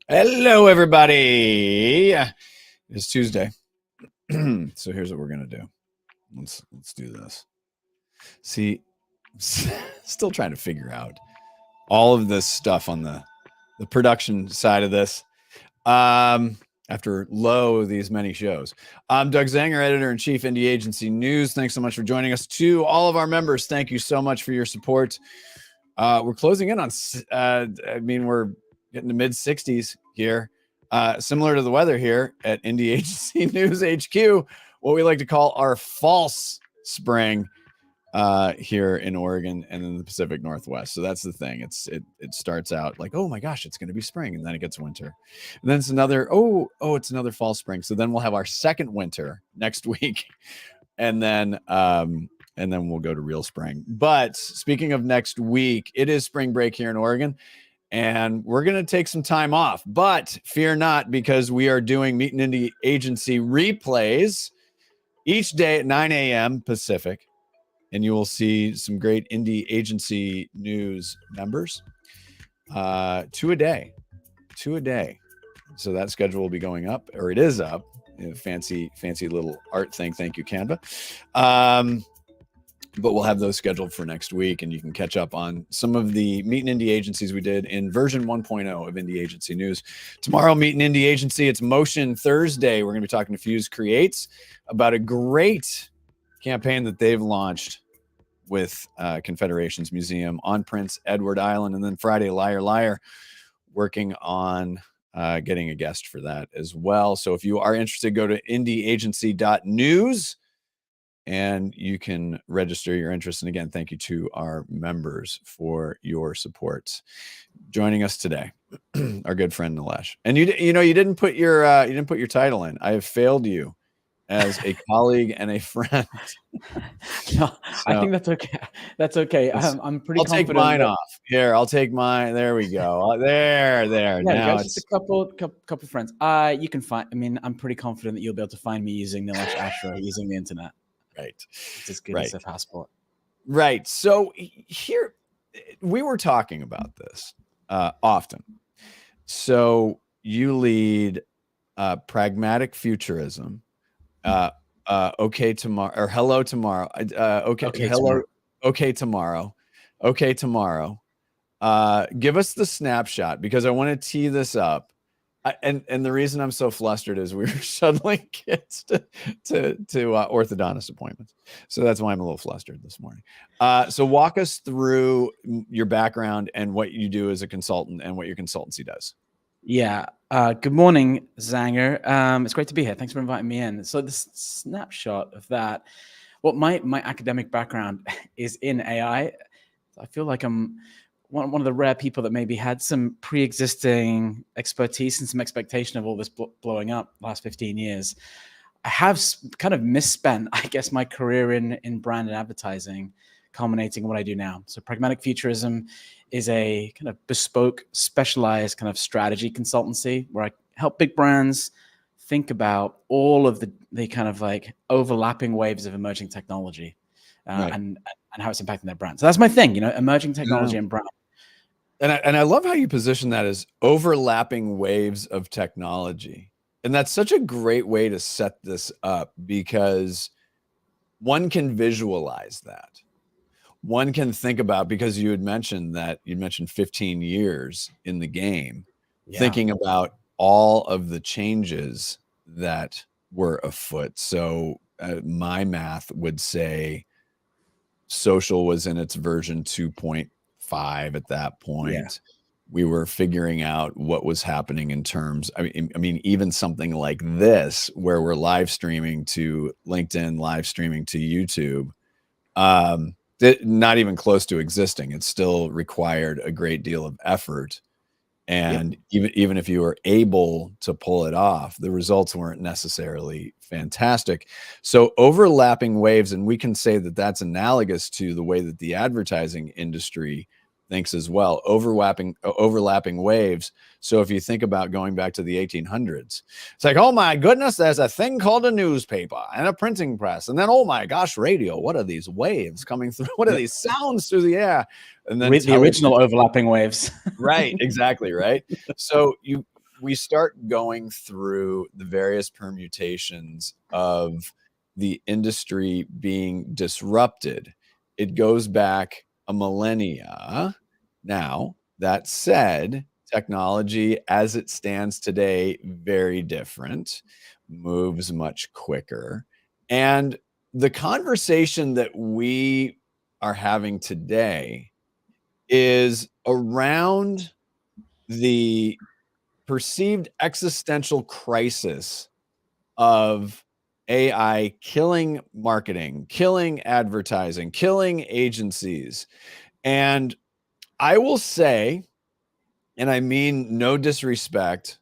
Hello, everybody. It's Tuesday, so here's what we're gonna do. Let's do this. See, still trying to figure out all of this stuff on the production side of this. After these many shows, I'm Doug Zanger, editor in chief, Indie Agency News. Thanks so much for joining us. To all of our members, thank you so much for your support. We're closing in on. We're getting to mid 60s here. Similar to the weather here at Indie Agency News HQ, what we like to call our false spring here in Oregon and in the Pacific Northwest. So that's the thing. It starts out like, oh my gosh, it's going to be spring, and then it gets winter, and then it's another it's another fall spring. So then we'll have our second winter next week, and then we'll go to real spring. But speaking of next week, it is spring break here in Oregon. And we're going to take some time off, but fear not, because we are doing Meet and Indie Agency replays each day at 9 a.m. Pacific. And you will see some great Indie Agency News members, two a day. So that schedule will be going up, or it is up. Fancy little art thing. Thank you, Canva. But we'll have those scheduled for next week, and you can catch up on some of the Meet and Indie Agencies we did in version 1.0 of Indie Agency News. Tomorrow, Meet and Indie Agency, it's Motion Thursday. We're going to be talking to Fuse Creates about a great campaign that they've launched with Confederations Museum on Prince Edward Island. And then Friday, Liar Liar, working on getting a guest for that as well. So if you are interested, go to indieagency.news. And you can register your interest. And again, thank you to our members for your support. Joining us today, our good friend Nilesh. And you didn't put your title in. I have failed you as a colleague and a friend. No, I think that's okay. That's okay. I'm pretty. I'll take mine off. Here, I'll take mine. There we go. There. Yeah, now it's just a couple friends. You can find. I mean, I'm pretty confident that you'll be able to find me using Nilesh Ashra using the internet. Right. It's as good as a passport. Right. So here, we were talking about this often. So you lead Pragmatic Futurism. Okay tomorrow, or hello tomorrow. Okay tomorrow. Give us the snapshot, because I want to tee this up. And the reason I'm so flustered is we were shuttling kids to orthodontist appointments. So that's why I'm a little flustered this morning. So walk us through your background and what you do as a consultant and what your consultancy does. Yeah. Good morning, Zanger. It's great to be here. Thanks for inviting me in. So this snapshot of that, well, my academic background is in AI. I feel like I'm one of the rare people that maybe had some pre-existing expertise and some expectation of all this blowing up last 15 years. I have kind of misspent, I guess, my career in brand and advertising, culminating in what I do now. So Pragmatic Futurism is a kind of bespoke, specialized kind of strategy consultancy where I help big brands think about all of the kind of like overlapping waves of emerging technology and how it's impacting their brand. So that's my thing, emerging technology and brand. And I love how you position that as overlapping waves of technology. And that's such a great way to set this up, because one can visualize that. One can think about, because you mentioned 15 years in the game, thinking about all of the changes that were afoot. So my math would say social was in its version 2.5 at that point. Yeah. We were figuring out what was happening in terms, I mean, even something like this, where we're live streaming to LinkedIn, live streaming to YouTube, not even close to existing. It still required a great deal of effort. And even if you were able to pull it off, the results weren't necessarily fantastic. So overlapping waves, and we can say that that's analogous to the way that the advertising industry thinks as well, overlapping waves. So if you think about going back to the 1800s, it's like, oh my goodness, there's a thing called a newspaper and a printing press. And then, oh my gosh, radio. What are these waves coming through? What are these sounds through the air? And then the original overlapping waves. Right, exactly, right. So we start going through the various permutations of the industry being disrupted, it goes back a millennia. Now, that said, technology as it stands today, very different, moves much quicker. And the conversation that we are having today is around the perceived existential crisis of AI killing marketing, killing advertising, killing agencies. And I will say, and I mean no disrespect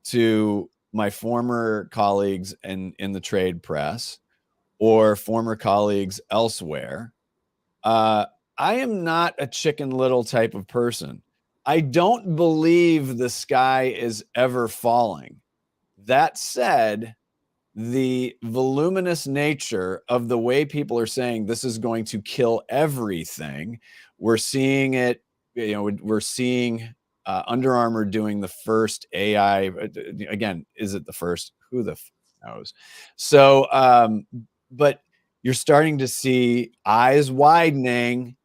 to my former colleagues in the trade press or former colleagues elsewhere, I am not a Chicken Little type of person. I don't believe the sky is ever falling. That said, the voluminous nature of the way people are saying this is going to kill everything, we're seeing it, we're seeing Under Armour doing the first AI. Again, is it the first? Who the knows? So, but you're starting to see eyes widening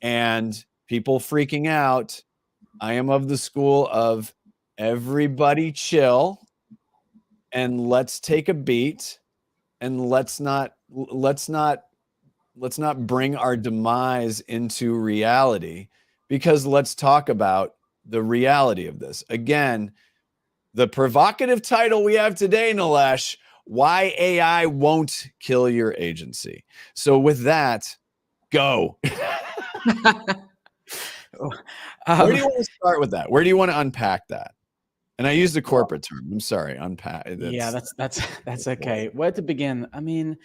and people freaking out. I am of the school of everybody chill and let's take a beat and let's not bring our demise into reality, because let's talk about the reality of this. Again, the provocative title we have today, Nilesh, why AI won't kill your agency. So with that, go. Where do you want to start with that? Where do you want to unpack that? And I used the corporate term. I'm sorry, unpack. Yeah, that's okay. Where to begin? I mean,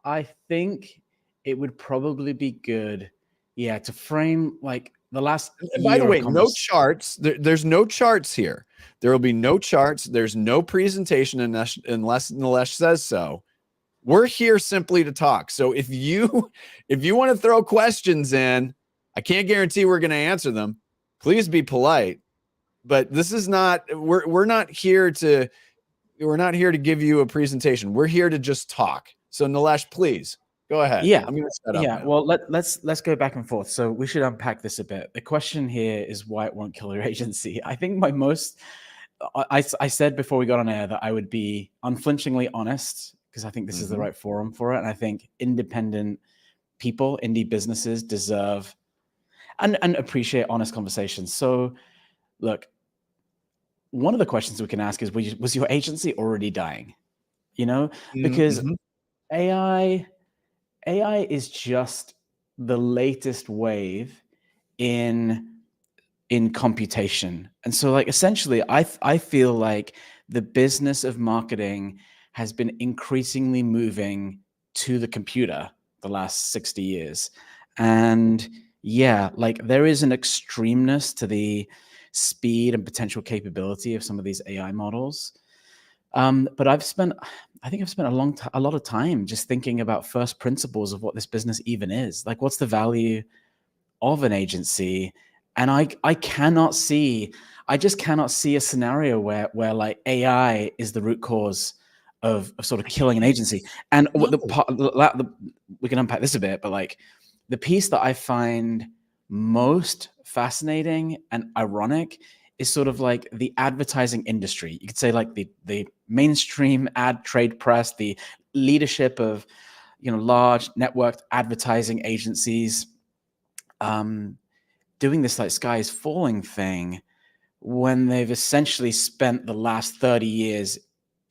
I think it would probably be good, to frame like the last. And by the way, no charts. There's no charts here. There will be no charts. There's no presentation unless Nilesh says so. We're here simply to talk. So if you want to throw questions in, I can't guarantee we're going to answer them. Please be polite. But this is not. We're not here to give you a presentation. We're here to just talk. So Nilesh, please go ahead. Yeah, I'm going to set up. Yeah, well, let's go back and forth. So we should unpack this a bit. The question here is why it won't kill your agency. I think I said before we got on air that I would be unflinchingly honest, because I think this is the right forum for it. And I think independent people, indie businesses deserve and appreciate honest conversations. So look, one of the questions we can ask is, was your agency already dying? Because AI is just the latest wave in computation. And so like essentially I feel like the business of marketing has been increasingly moving to the computer the last 60 years. And like there is an extremeness to the speed and potential capability of some of these AI models. But I think I've spent a lot of time just thinking about first principles of what this business even is. Like, what's the value of an agency? And I just cannot see a scenario where like AI is the root cause of sort of killing an agency. And we can unpack this a bit, but like the piece that I find most fascinating and ironic is sort of like the advertising industry. You could say like the mainstream ad trade press, the leadership of large networked advertising agencies, doing this like sky is falling thing when they've essentially spent the last 30 years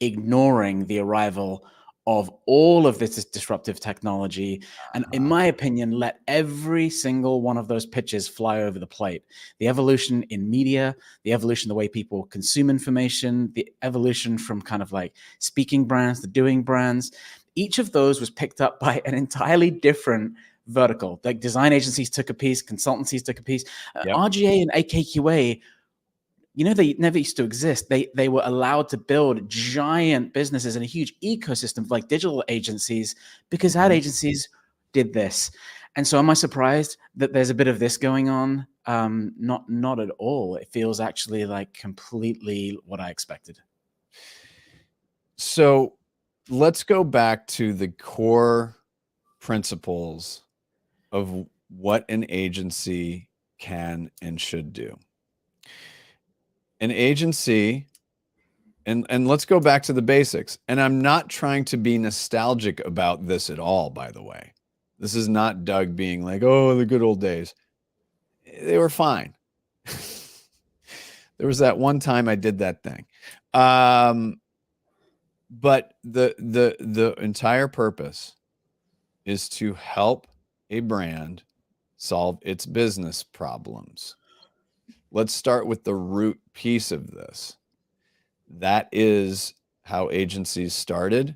ignoring the arrival of all of this disruptive technology, and in my opinion, let every single one of those pitches fly over the plate. The evolution in media, the evolution the way people consume information, the evolution from kind of like speaking brands to doing brands, each of those was picked up by an entirely different vertical. Like design agencies took a piece, consultancies took a piece. RGA and AKQA, they never used to exist. They were allowed to build giant businesses and a huge ecosystem like digital agencies because ad agencies did this. And so am I surprised that there's a bit of this going on? Not at all. It feels actually like completely what I expected. So let's go back to the core principles of what an agency can and should do. An agency, and let's go back to the basics. And I'm not trying to be nostalgic about this at all, by the way. This is not Doug being like, oh, the good old days. They were fine. There was that one time I did that thing. But the entire purpose is to help a brand solve its business problems. Let's start with the root piece of this. That is how agencies started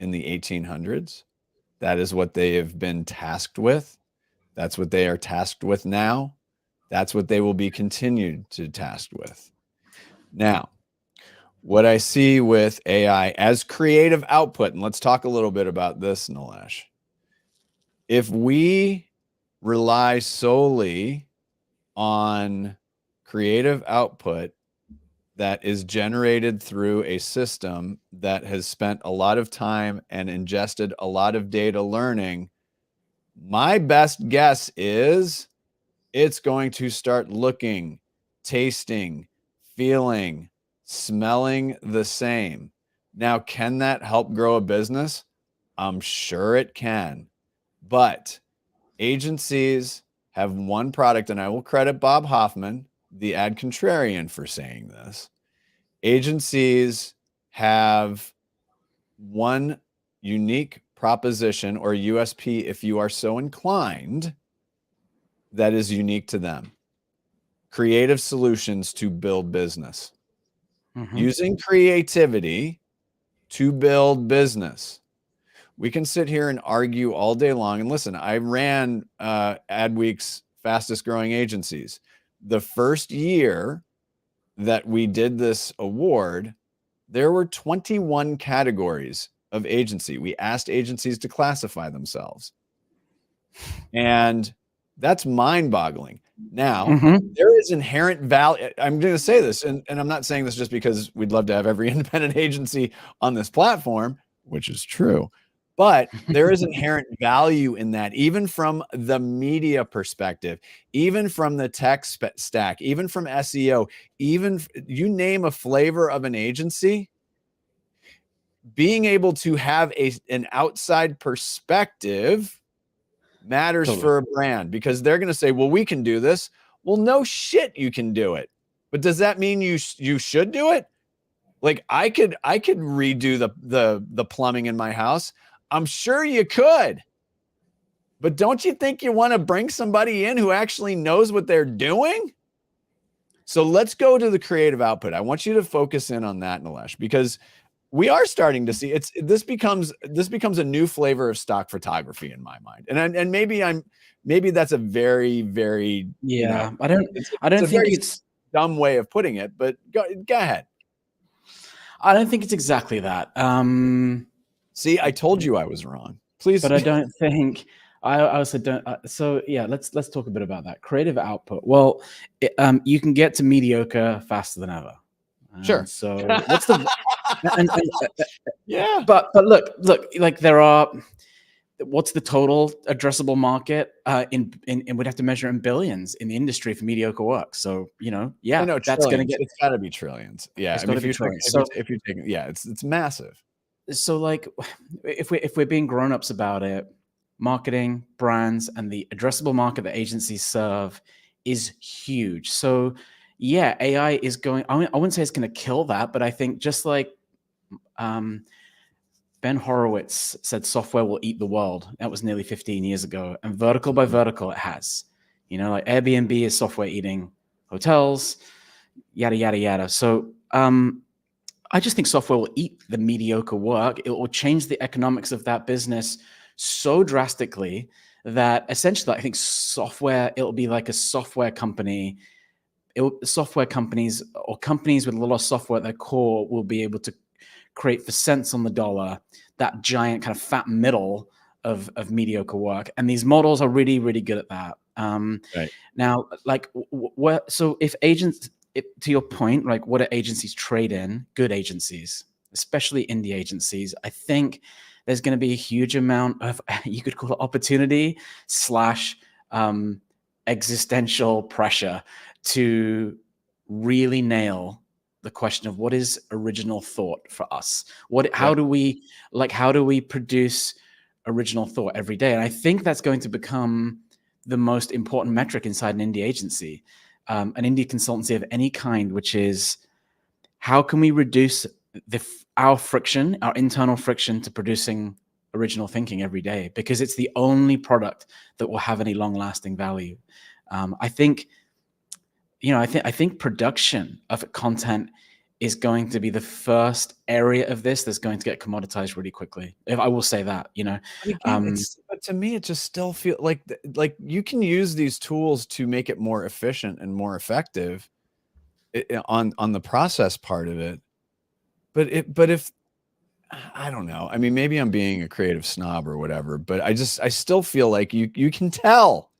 in the 1800s. That is what they have been tasked with. That's what they are tasked with now. That's what they will be continued to tasked with. Now, what I see with AI as creative output, and let's talk a little bit about this, Nilesh. If we rely solely on creative output that is generated through a system that has spent a lot of time and ingested a lot of data learning, my best guess is it's going to start looking, tasting, feeling, smelling the same. Now, can that help grow a business? I'm sure it can. But agencies have one product, and I will credit Bob Hoffman, the ad contrarian, for saying this. Agencies have one unique proposition or USP, if you are so inclined, that is unique to them. Creative solutions to build business. Mm-hmm. Using creativity to build business. We can sit here and argue all day long. And listen, I ran Adweek's fastest growing agencies. The first year that we did this award, there were 21 categories of agency. We asked agencies to classify themselves. And that's mind-boggling. Now, there is inherent value. I'm going to say this, and I'm not saying this just because we'd love to have every independent agency on this platform, which is true. But there is inherent value in that, even from the media perspective, even from the tech stack, even from SEO, even you name a flavor of an agency, being able to have an outside perspective matters for a brand, because they're going to say, well, we can do this. Well, no shit, you can do it. But does that mean you should do it? Like I could redo the plumbing in my house. I'm sure you could. But don't you think you want to bring somebody in who actually knows what they're doing? So let's go to the creative output. I want you to focus in on that, Nilesh, because we are starting to see this becomes a new flavor of stock photography in my mind. And maybe that's a very, very, I don't think it's dumb way of putting it, but go ahead. I don't think it's exactly that. See, I told you I was wrong. Please. But I don't think I also don't. So yeah, let's talk a bit about that creative output. Well, you can get to mediocre faster than ever. Sure. So what's the yeah? But look, like there are. What's the total addressable market? And we'd have to measure in billions in the industry for mediocre work. So that's going to get. It's got to be trillions. Yeah, I mean, if you're taking, it's massive. So like, if we're being grown-ups about it, marketing, brands, and the addressable market that agencies serve is huge. So yeah, AI is going. I wouldn't say it's going to kill that, but I think just like Ben Horowitz said, software will eat the world. That was nearly 15 years ago, and vertical by vertical, it has. Like Airbnb is software eating hotels, yada yada yada. So I just think software will eat the mediocre work. It will change the economics of that business so drastically that essentially I think it'll be like a software company. Software companies or companies with a lot of software at their core will be able to create for cents on the dollar that giant kind of fat middle of mediocre work, and these models are really, really good at that. Right. Now, like, so if agents, to your point, like, what do agencies trade in? Good agencies, especially indie agencies. I think there's going to be a huge amount of, you could call it opportunity slash existential pressure to really nail the question of what is original thought for us. How do we produce original thought every day? And I think that's going to become the most important metric inside an indie agency, an indie consultancy of any kind, which is how can we reduce our friction, our internal friction, to producing original thinking every day, because it's the only product that will have any long-lasting value. I think production of content is going to be the first area of this that's going to get commoditized really quickly. If I will say that, But again, but to me, it just still feels like you can use these tools to make it more efficient and more effective on the process part of it. But if I don't know, I mean, maybe I'm being a creative snob or whatever, but I still feel like you can tell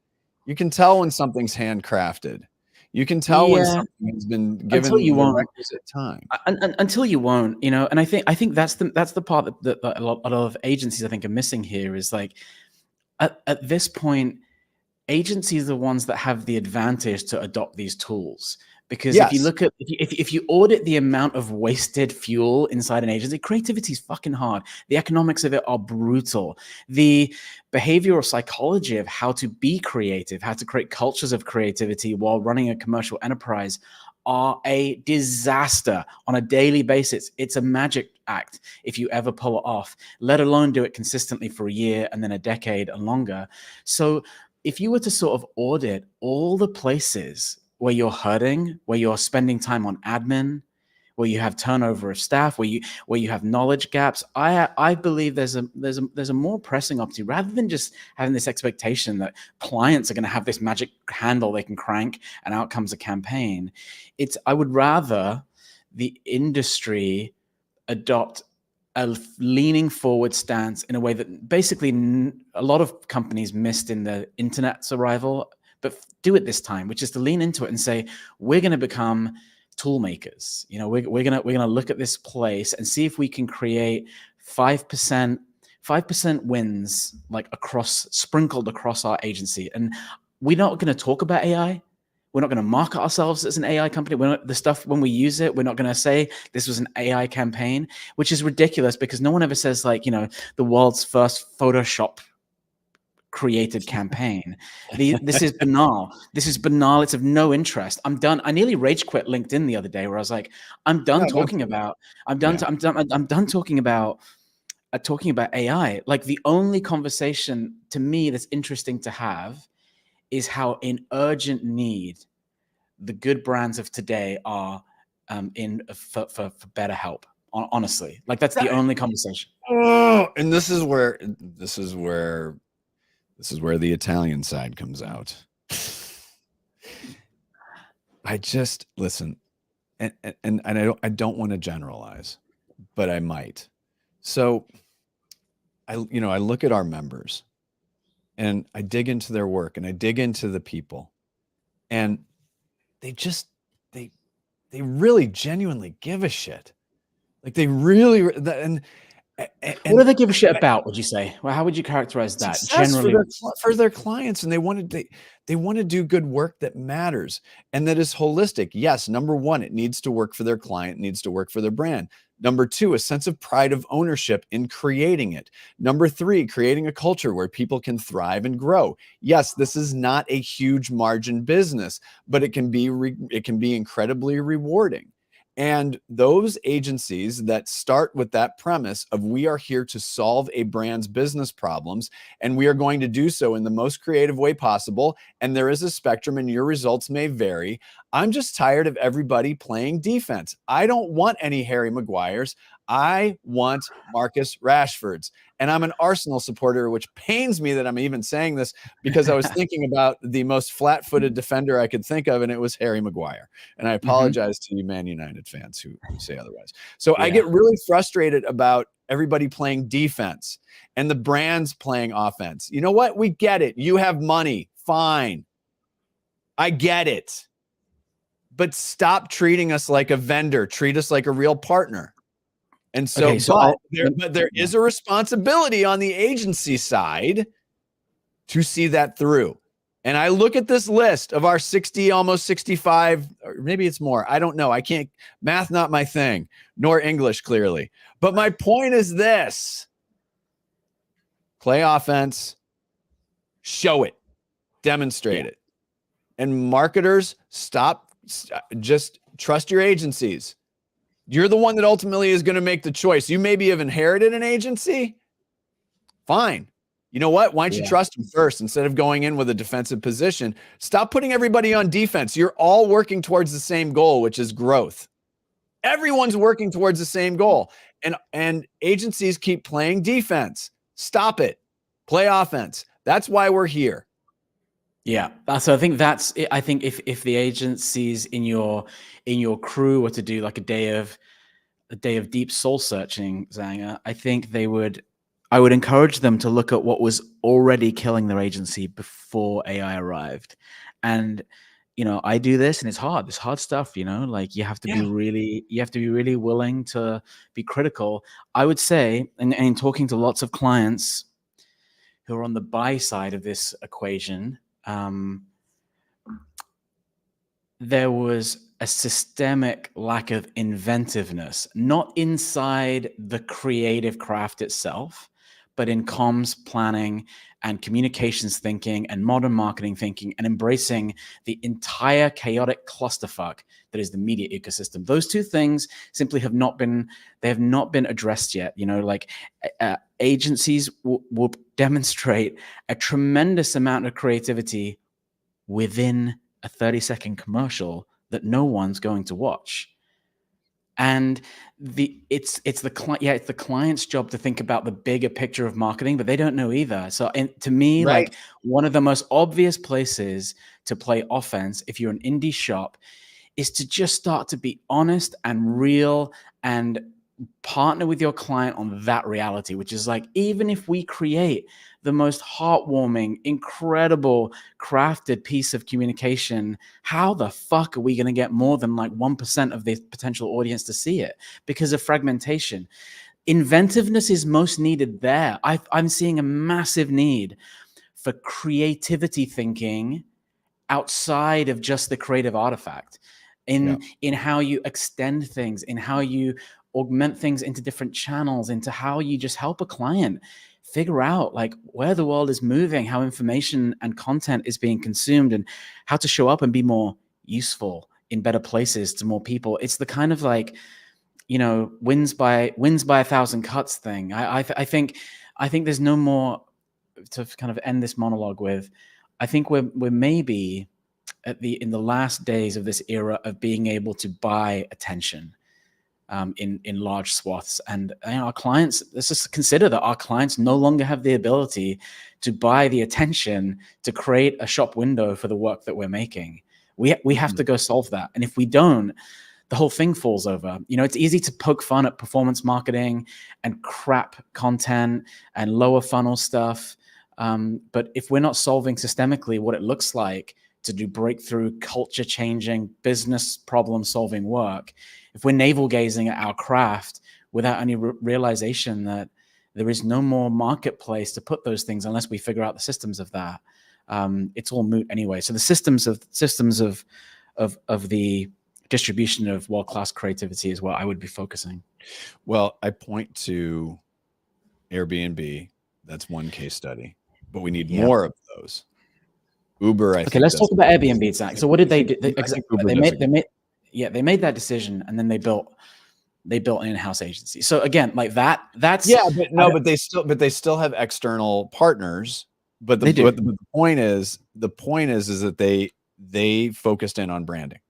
when something's handcrafted. You can tell when something has been given the requisite time. Until you won't, and I think that's the part that a lot of agencies, I think, are missing here, is like, at this point, agencies are the ones that have the advantage to adopt these tools. Because if you look at, if you audit the amount of wasted fuel inside an agency, creativity is fucking hard. The economics of it are brutal. The behavioral psychology of how to be creative, how to create cultures of creativity while running a commercial enterprise are a disaster on a daily basis. It's a magic act if you ever pull it off, let alone do it consistently for a year and then a decade and longer. So if you were to sort of audit all the places where you're hurting, where you're spending time on admin, where you have turnover of staff, where you have knowledge gaps, I believe there's a more pressing opportunity, rather than just having this expectation that clients are going to have this magic handle they can crank and out comes a campaign. I would rather the industry adopt a leaning forward stance in a way that basically a lot of companies missed in the internet's arrival, but do it this time, which is to lean into it and say, we're going to become tool makers. We're going to look at this place and see if we can create 5% wins, like sprinkled across our agency. And we're not going to talk about AI. We're not going to market ourselves as an AI company. When we use it, we're not going to say this was an AI campaign, which is ridiculous, because no one ever says, like, the world's first Photoshop created campaign. This is banal. It's of no interest. I'm done. I nearly rage quit LinkedIn the other day, where I was like, I'm done talking about AI. Like, the only conversation to me that's interesting to have is how in urgent need the good brands of today are for better help. Honestly, like, that's the only conversation. Oh, and this is where the Italian side comes out. I just listen, and I don't want to generalize, but I might. So I look at our members, and I dig into their work, and I dig into the people, and they really genuinely give a shit. Like, they really, and what do they give a shit about, would you say? Well, how would you characterize that generally? For their clients, and they want to do good work that matters and that is holistic. Yes, number one, it needs to work for their client, needs to work for their brand. Number two, a sense of pride of ownership in creating it. Number three, creating a culture where people can thrive and grow. Yes, this is not a huge margin business, but it can be incredibly rewarding. And those agencies that start with that premise of, we are here to solve a brand's business problems, and we are going to do so in the most creative way possible, and there is a spectrum and your results may vary. I'm just tired of everybody playing defense. I don't want any Harry Maguires. I want Marcus Rashford's. And I'm an Arsenal supporter, which pains me that I'm even saying this, because I was thinking about the most flat-footed defender I could think of, and it was Harry Maguire. And I apologize to you Man United fans who say otherwise. So I get really frustrated about everybody playing defense and the brands playing offense. You know what? We get it. You have money. Fine. I get it. But stop treating us like a vendor. Treat us like a real partner. And so, but there is a responsibility on the agency side to see that through. And I look at this list of our 60, almost 65, or maybe it's more. I don't know. I can't, math, not my thing, nor English clearly. But my point is this: play offense, show it, demonstrate it. And marketers, just trust your agencies. You're the one that ultimately is going to make the choice. You maybe have inherited an agency. Fine. You know what? Why don't you trust them first instead of going in with a defensive position? Stop putting everybody on defense. You're all working towards the same goal, which is growth. Everyone's working towards the same goal. And agencies keep playing defense. Stop it. Play offense. That's why we're here. Yeah. So I think that's it. I think if the agencies in your crew were to do like a day of deep soul searching, Zanger, I think I would encourage them to look at what was already killing their agency before AI arrived. And I do this, and it's hard. It's hard stuff, like you have to be really willing to be critical. I would say, and in talking to lots of clients who are on the buy side of this equation, there was a systemic lack of inventiveness, not inside the creative craft itself, but in comms planning and communications thinking and modern marketing thinking, and embracing the entire chaotic clusterfuck that is the media ecosystem. Those two things simply have not been addressed yet. Agencies will demonstrate a tremendous amount of creativity within a 30-second commercial that no one's going to watch. And it's the client's job to think about the bigger picture of marketing, but they don't know either. So to me, like one of the most obvious places to play offense, if you're an indie shop, is to just start to be honest and real and partner with your client on that reality, which is like, even if we create the most heartwarming, incredible, crafted piece of communication, how the fuck are we going to get more than like 1% of the potential audience to see it because of fragmentation? Inventiveness is most needed there. I'm seeing a massive need for creativity thinking outside of just the creative artifact, in how you extend things, in how you augment things into different channels, into how you just help a client figure out like where the world is moving, how information and content is being consumed, and how to show up and be more useful in better places to more people. It's the kind of like, wins by 1,000 cuts thing. I think there's no more to kind of end this monologue with. I think we're maybe in the last days of this era of being able to buy attention in large swaths. And our clients, let's just consider that our clients no longer have the ability to buy the attention to create a shop window for the work that we're making. We have to go solve that. And if we don't, the whole thing falls over. It's easy to poke fun at performance marketing and crap content and lower funnel stuff. But if we're not solving systemically what it looks like to do breakthrough, culture-changing, business problem-solving work, if we're navel-gazing at our craft without any realization that there is no more marketplace to put those things unless we figure out the systems of that, it's all moot anyway. So the systems of the distribution of world-class creativity is what I would be focusing. Well, I point to Airbnb. That's one case study, but we need more of those. Uber, okay, let's talk about Airbnb, Zach. So what did they do? They made that decision, and then they built an in-house agency. So again, like that's but they still have external partners. But the point is that they focused in on branding.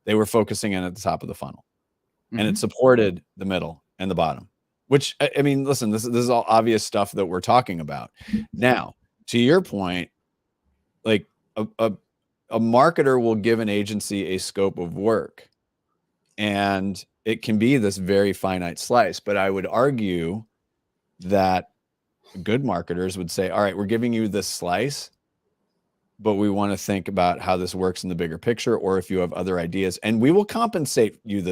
They were focusing in at the top of the funnel. and it supported the middle and the bottom, which I mean, listen, this is all obvious stuff that we're talking about. Now, to your point, like a marketer will give an agency a scope of work, and it can be this very finite slice. But I would argue that good marketers would say, all right, we're giving you this slice, but we want to think about how this works in the bigger picture, or if you have other ideas, and we will compensate you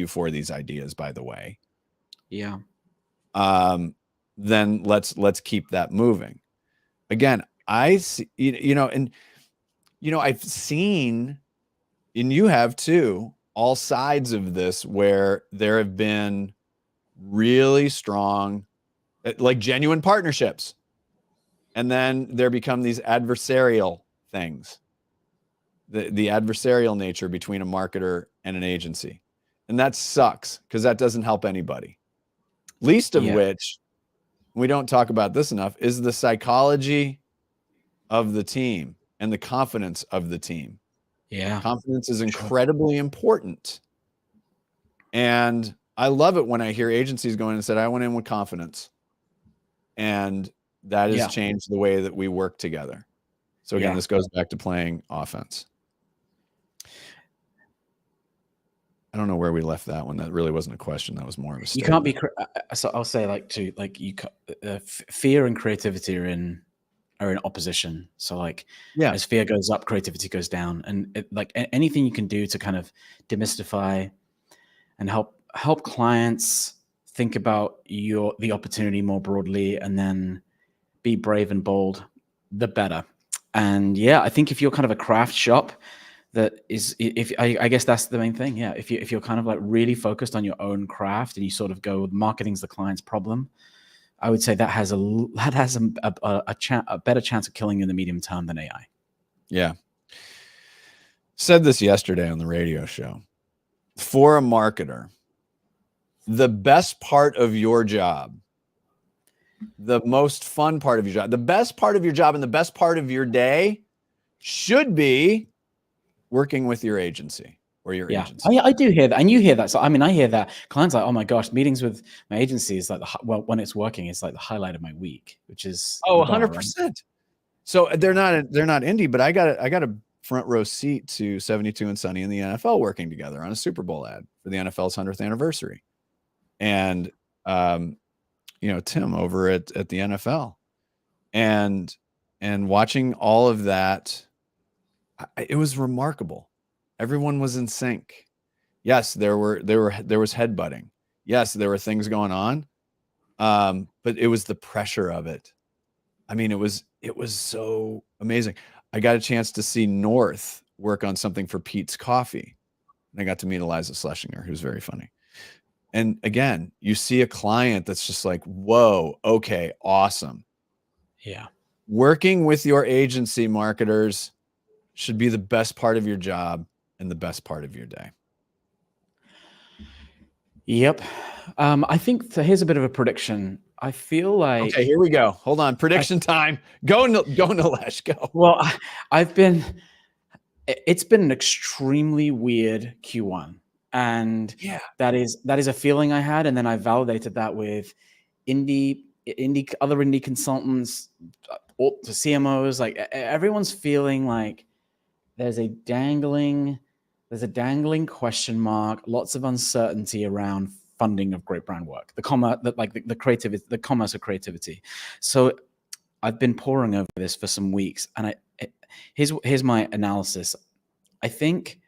for these ideas, by the way. Yeah. Then let's keep that moving. Again, I see, I've seen, and you have too, all sides of this where there have been really strong, like genuine partnerships. And then there become these adversarial things, the adversarial nature between a marketer and an agency. And that sucks because that doesn't help anybody. Least of which, we don't talk about this enough, is the psychology of the team and the confidence of the team. Yeah. Confidence is incredibly important. And I love it when I hear agencies going and said, I went in with confidence. And that has changed the way that we work together. So again, this goes back to playing offense. I don't know where we left that one. That really wasn't a question. That was more of a statement. You can't be. So I'll say fear and creativity are in opposition. So as fear goes up, creativity goes down, and anything you can do to kind of demystify and help clients think about the opportunity more broadly, and then be brave and bold, the better. And I think if you're kind of a craft shop, I guess that's the main thing. If you're kind of really focused on your own craft, and you sort of go, marketing's the client's problem, I would say that has a better chance of killing you in the medium term than AI. Yeah. Said this yesterday on the radio show. For a marketer, the best part of your job, the most fun part of your job, the best part of your job, and the best part of your day should be working with your agency or your agency. I do hear that. And you hear that. So, I mean, I hear that clients oh my gosh, meetings with my agency is when it's working, it's like the highlight of my week, which is 100%. Right? So they're not indie, but I got a front row seat to 72 and Sunny and the NFL working together on a Super Bowl ad for the NFL's 100th anniversary. And, Tim over at the NFL, and watching all of that, it was remarkable. Everyone was in sync. Yes, there was headbutting. Yes, there were things going on. But it was the pressure of it. I mean, it was so amazing. I got a chance to see North work on something for Pete's Coffee. And I got to meet Eliza Schlesinger, who's very funny. And again, you see a client that's just like, whoa, okay, awesome. Yeah. Working with your agency marketers should be the best part of your job and the best part of your day. Yep. I think here's a bit of a prediction. I feel like... Okay, here we go. Hold on. Prediction time. Go, Nilesh, go. Well, it's been an extremely weird Q1. And that is a feeling I had. And then I validated that with other indie consultants, the CMOs, everyone's feeling like there's a dangling question mark, lots of uncertainty around funding of great brand work, the commerce of creativity. So I've been poring over this for some weeks, and here's my analysis. I think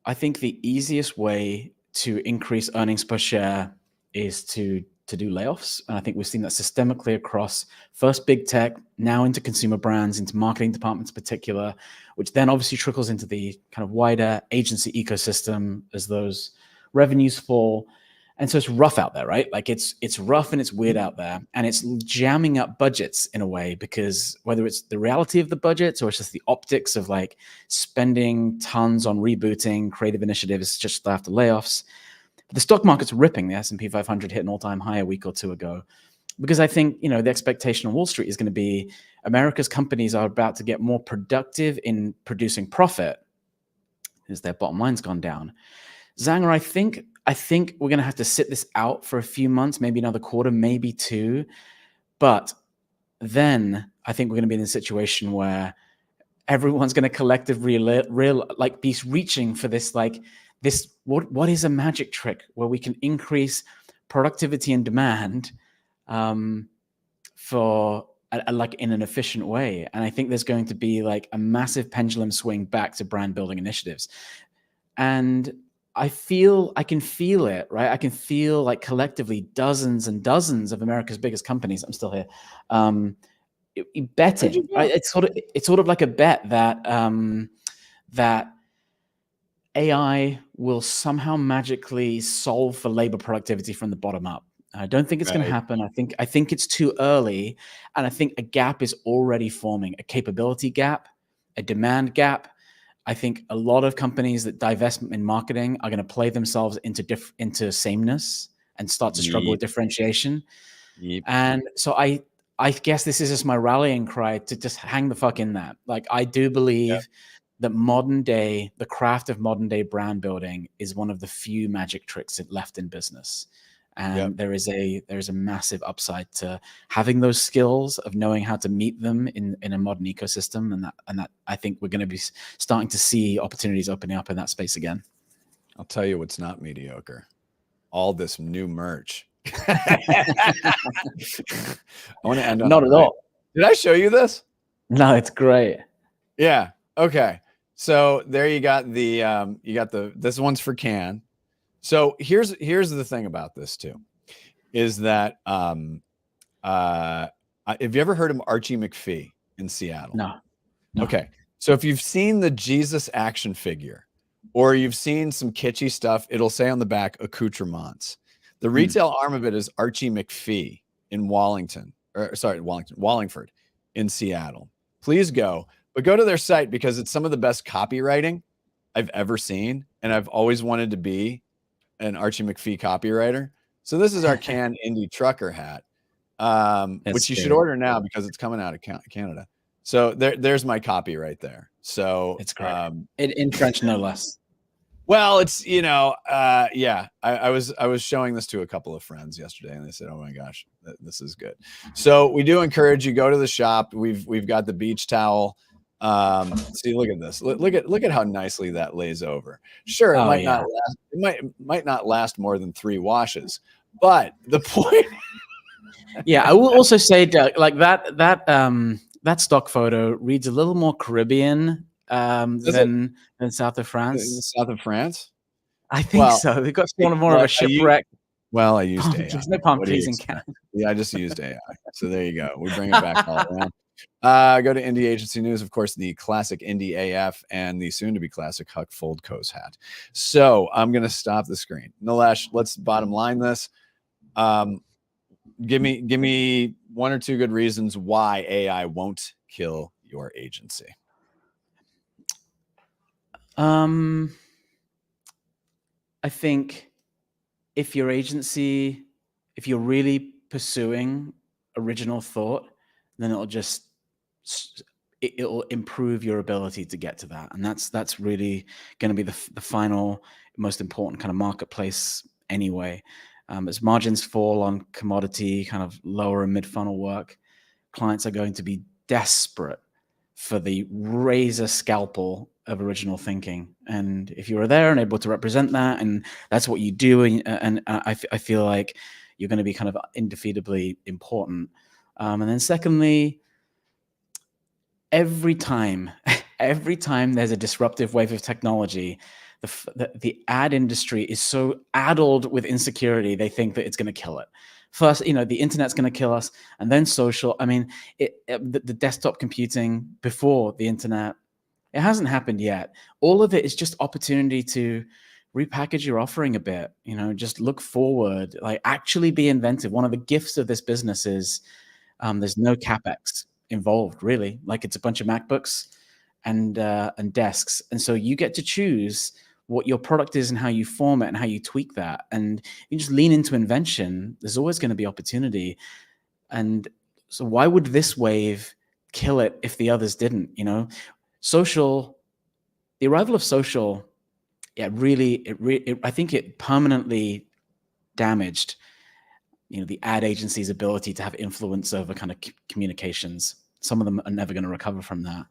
the easiest way to increase earnings per share is to do layoffs. And I think we've seen that systemically across first big tech, now into consumer brands, into marketing departments in particular, which then obviously trickles into the kind of wider agency ecosystem as those revenues fall. And so it's rough out there, right? It's rough and it's weird out there, and it's jamming up budgets in a way, because whether it's the reality of the budgets or it's just the optics of spending tons on rebooting creative initiatives just after layoffs. The stock market's ripping. The S&P 500 hit an all-time high a week or two ago, because I think, the expectation on Wall Street is going to be America's companies are about to get more productive in producing profit as their bottom line's gone down. Zanger, I think we're going to have to sit this out for a few months, maybe another quarter, maybe two. But then I think we're going to be in a situation where everyone's going to collectively like be reaching for this, like this, what is a magic trick where we can increase productivity and demand for like in an efficient way. And I think there's going to be like a massive pendulum swing back to brand building initiatives. And I can feel it, right? I can feel like collectively dozens and dozens of America's biggest companies. I'm still here. Betting, right? It's sort of like a bet that that AI will somehow magically solve for labor productivity from the bottom up. I don't think it's going to happen. I think it's too early, and I think a gap is already forming, a capability gap, a demand gap. I think a lot of companies that divest in marketing are going to play themselves into sameness and start to struggle with differentiation. And so I guess this is just my rallying cry to just hang the fuck in that. Like, I do believe that the craft of modern day brand building is one of the few magic tricks left in business. And there is a massive upside to having those skills of knowing how to meet them in a modern ecosystem. And that I think we're going to be starting to see opportunities opening up in that space again. I'll tell you what's not mediocre. All this new merch. I want to end on not at all. Did I show you this? No, it's great. Yeah. Okay. So there you got this one's for Cannes. So here's the thing about this too, is that have you ever heard of Archie McPhee in Seattle? No. Okay. So if you've seen the Jesus action figure, or you've seen some kitschy stuff, it'll say on the back accoutrements. The retail arm of it is Archie McPhee in Wallingford in Seattle. Please go, but go to their site because it's some of the best copywriting I've ever seen. And I've always wanted to be an Archie McPhee copywriter. So this is our Cannes Indie Trucker hat, which you should order now because it's coming out of Canada. So there's my copy right there. So it's great. In French, no less. Well, it's, I was showing this to a couple of friends yesterday and they said, oh my gosh, this is good. So we do encourage you, go to the shop. We've got the beach towel. See, look at this. Look at how nicely that lays over. Sure. It might not last more than 3 washes, but the point. Yeah. I will also say, Doug, like that stock photo reads a little more Caribbean than south of France. South of France? I think so. They've got more of a shipwreck. I used AI. There's no palm trees in Canada. Yeah, I just used AI. So there you go. We bring it back all around. Go to Indie Agency News, of course, the classic Indie AF and the soon-to-be classic Huck Foldco's hat. So I'm going to stop the screen. Nilesh, let's bottom line this. Give me 1 or 2 good reasons why AI won't kill your agency. I think if you're really pursuing original thought, then it'll improve your ability to get to that. And that's really going to be the final, most important kind of marketplace anyway. As margins fall on commodity, kind of lower and mid funnel work, clients are going to be desperate for the razor scalpel of original thinking. And if you are there and able to represent that, and that's what you do, and I feel like you're going to be kind of indefeatably important. And then secondly, every time there's a disruptive wave of technology, the ad industry is so addled with insecurity, they think that it's going to kill it. First, the internet's going to kill us, and then social. I mean, the desktop computing before the internet, it hasn't happened yet. All of it is just opportunity to repackage your offering a bit, just look forward, like actually be inventive. One of the gifts of this business is there's no CapEx involved, really. Like, it's a bunch of MacBooks and desks. And so you get to choose what your product is and how you form it and how you tweak that. And you just lean into invention. There's always going to be opportunity. And so why would this wave kill it if the others didn't? Social, the arrival of social yeah, really, I think it permanently damaged, the ad agency's ability to have influence over kind of communications. Some of them are never going to recover from that.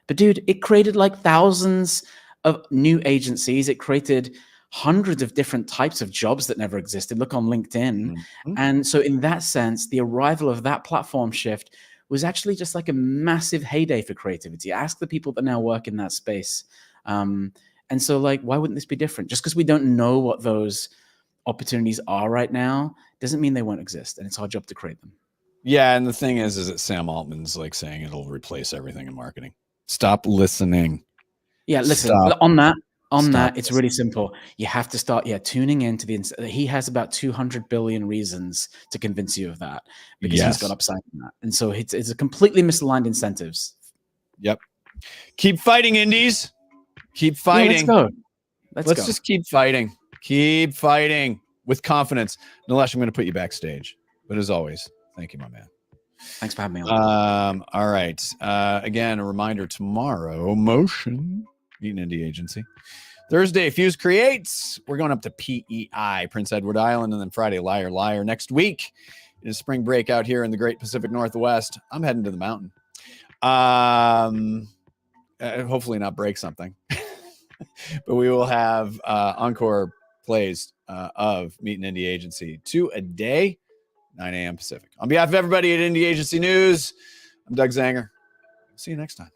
But dude, it created like thousands of new agencies. It created hundreds of different types of jobs that never existed. Look on LinkedIn. Mm-hmm. And so in that sense, the arrival of that platform shift was actually just like a massive heyday for creativity. Ask the people that now work in that space. And so like, why wouldn't this be different? Just because we don't know what those opportunities are right now doesn't mean they won't exist. And it's our job to create them. Yeah. And the thing is that Sam Altman's like saying it'll replace everything in marketing. Stop listening. Yeah, listen, Stop. on that, Stop it's really simple. You have to start, tuning into he has about 200 billion reasons to convince you of that because he's got upside in that. And so it's a completely misaligned incentives. Yep. Keep fighting, indies. Keep fighting. Yeah, let's go. Just keep fighting. Keep fighting with confidence. Nilesh, I'm going to put you backstage. But as always, thank you, my man. Thanks for having me on. All right. Again, a reminder tomorrow, Motion, Meeting Indie Agency. Thursday, Fuse Creates. We're going up to PEI, Prince Edward Island, and then Friday, Liar Liar. Next week, it is spring break out here in the Great Pacific Northwest. I'm heading to the mountain. Hopefully not break something. But we will have encore plays of Meeting Indie Agency 2 a day, 9 a.m. Pacific. On behalf of everybody at Indie Agency News, I'm Doug Zanger. See you next time.